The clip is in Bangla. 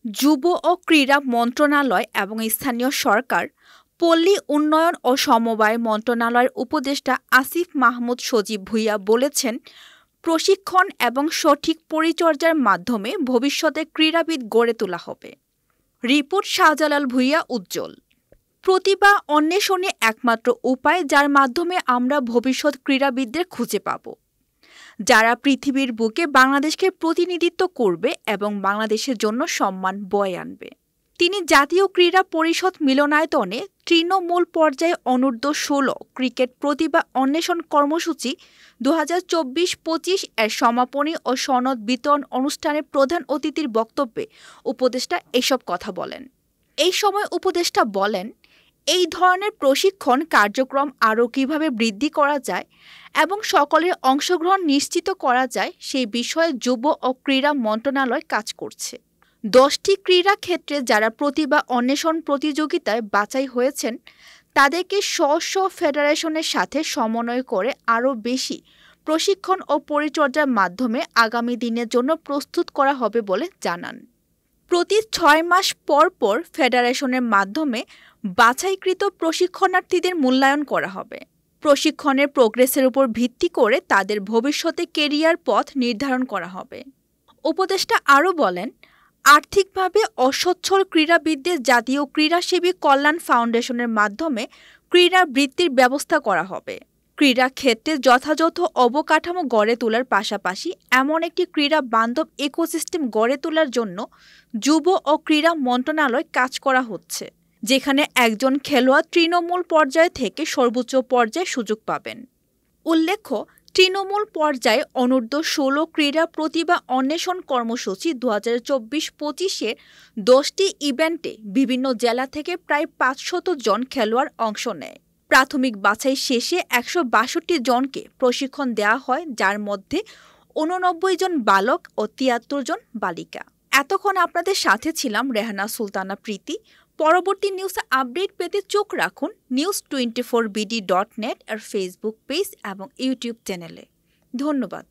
যুব ও ক্রীড়া মন্ত্রণালয় এবং স্থানীয় সরকার, পল্লী উন্নয়ন ও সমবায় মন্ত্রণালয়ের উপদেষ্টা আসিফ মাহমুদ সজীব ভুঁইয়া বলেছেন, প্রশিক্ষণ এবং সঠিক পরিচর্যার মাধ্যমে ভবিষ্যতে ক্রীড়াবিদ গড়ে তোলা হবে। রিপোর্ট শাহজালাল ভুঁইয়া উজ্জ্বল। প্রতিভা অন্বেষণে একমাত্র উপায় যার মাধ্যমে আমরা ভবিষ্যৎ ক্রীড়াবিদদের খুঁজে পাব, যারা পৃথিবীর বুকে বাংলাদেশকে প্রতিনিধিত্ব করবে এবং বাংলাদেশের জন্য সম্মান বয়ে আনবে। তিনি জাতীয় ক্রীড়া পরিষদ মিলনায়তনে তৃণমূল পর্যায়ে অনূর্ধ্ব-16 ক্রিকেট প্রতিভা অন্বেষণ কর্মসূচি 2024-25 এর সমাপনী ও সনদ বিতরণ অনুষ্ঠানে প্রধান অতিথির বক্তব্যে উপদেষ্টা এসব কথা বলেন। এই সময় উপদেষ্টা বলেন, এই ধরনের প্রশিক্ষণ কার্যক্রম আরও কীভাবে বৃদ্ধি করা যায় এবং সকলের অংশগ্রহণ নিশ্চিত করা যায় সেই বিষয়ে যুব ও ক্রীড়া মন্ত্রণালয় কাজ করছে। 10টি ক্রীড়া ক্ষেত্রে যারা প্রতিভা অন্বেষণ প্রতিযোগিতায় বাছাই হয়েছেন তাদেরকে স্ব ফেডারেশনের সাথে সমন্বয় করে আরও বেশি প্রশিক্ষণ ও পরিচর্যার মাধ্যমে আগামী দিনের জন্য প্রস্তুত করা হবে বলে জানান। প্রতি 6 মাস পর পর ফেডারেশনের মাধ্যমে বাছাইকৃত প্রশিক্ষণার্থীদের মূল্যায়ন করা হবে। প্রশিক্ষণের প্রোগ্রেসের উপর ভিত্তি করে তাদের ভবিষ্যতে কেরিয়ার পথ নির্ধারণ করা হবে। উপদেষ্টা আরও বলেন, আর্থিকভাবে অসচ্ছল ক্রীড়াবিদদের জাতীয় ক্রীড়াসেবী কল্যাণ ফাউন্ডেশনের মাধ্যমে ক্রীড়া বৃত্তির ব্যবস্থা করা হবে। ক্রীড়া ক্ষেত্রে যথাযথ অবকাঠামো গড়ে তোলার পাশাপাশি এমন একটি ক্রীড়া বান্ধব ইকোসিস্টেম গড়ে তোলার জন্য যুব ও ক্রীড়া মন্ত্রণালয় কাজ করা হচ্ছে, যেখানে একজন খেলোয়াড় তৃণমূল পর্যায় থেকে সর্বোচ্চ পর্যায়ে সুযোগ পাবেন। উল্লেখ্য, তৃণমূল পর্যায়ে অনূর্ধ্ব-16 ক্রীড়া প্রতিভা অন্বেষণ কর্মসূচি 2024-25-এর 10টি ইভেন্টে বিভিন্ন জেলা থেকে প্রায় 500 জন খেলোয়াড় অংশ নেয়। প্রাথমিক বাছাই শেষে 162 জনকে প্রশিক্ষণ দেওয়া হয়, যার মধ্যে 89 জন বালক ও 73 জন বালিকা। এতক্ষণ আপনাদের সাথে ছিলাম রেহানা সুলতানা প্রীতি। পরবর্তী নিউজ আপডেট পেতে চোখ রাখুন news24bd.net এর ফেসবুক পেজ এবং ইউটিউব চ্যানেলে। ধন্যবাদ।